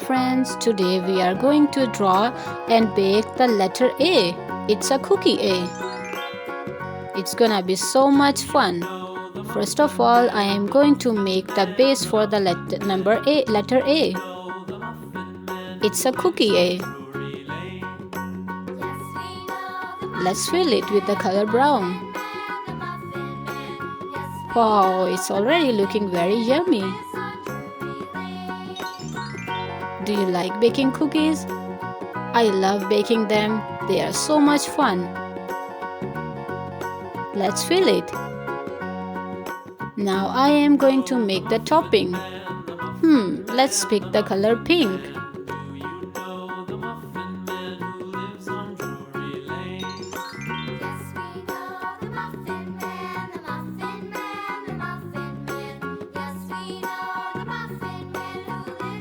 friends, today we are going to draw and bake the letter A. It's a cookie A. It's gonna be so much fun. First of all, I am going to make the base for the letter A. It's a cookie A. Let's fill it with the color brown. Wow, it's already looking very yummy. Do you like baking cookies? I love baking them. They are so much fun. Let's fill it. Now I am going to make the topping. Let's pick the color pink.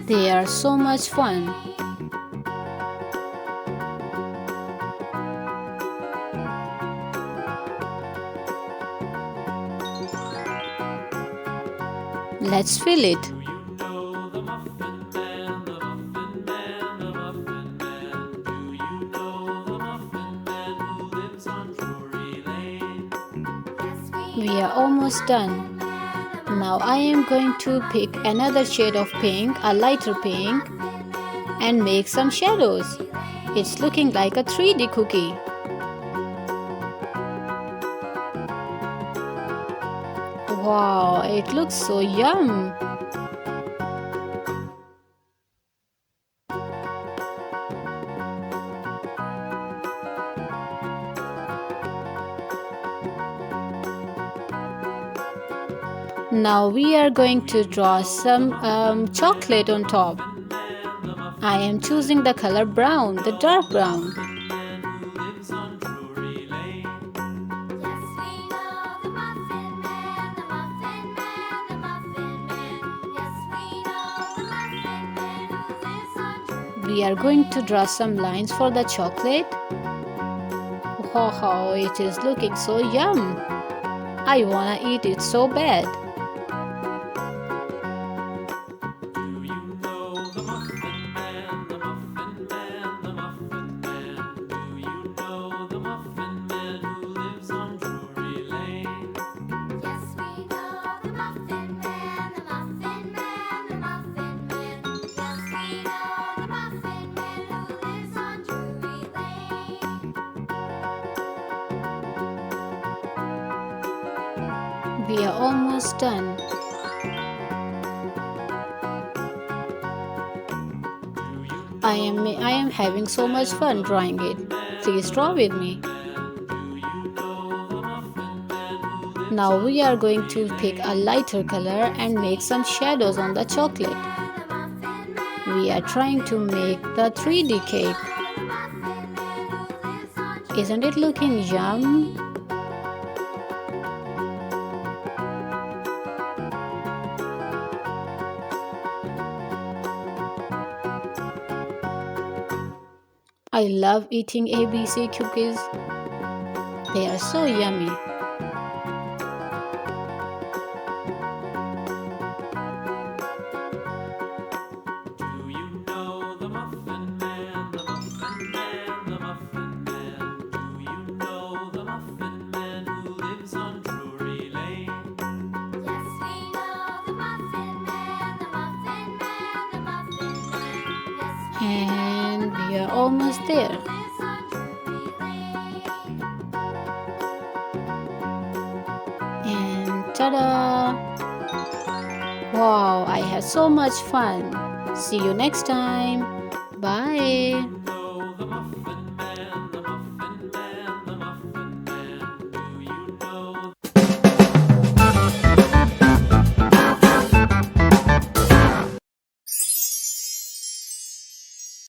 They are so much fun. Let's fill it. We are almost done. Now I am going to pick another shade of pink, a lighter pink, and make some shadows. It's looking like a 3D cookie. Wow, it looks so yum. Now we are going to draw some chocolate on top. I am choosing the color brown, the dark brown. We are going to draw some lines for the chocolate. Wow, it is looking so yum. I wanna eat it so bad. We are almost done. I am having so much fun drawing it. Please draw with me. Now we are going to pick a lighter color and make some shadows on the chocolate. We are trying to make the 3D cake. Isn't it looking yum? I love eating ABC cookies. They are so yummy. And we are almost there. And ta-da! Wow, I had so much fun. See you next time. Bye.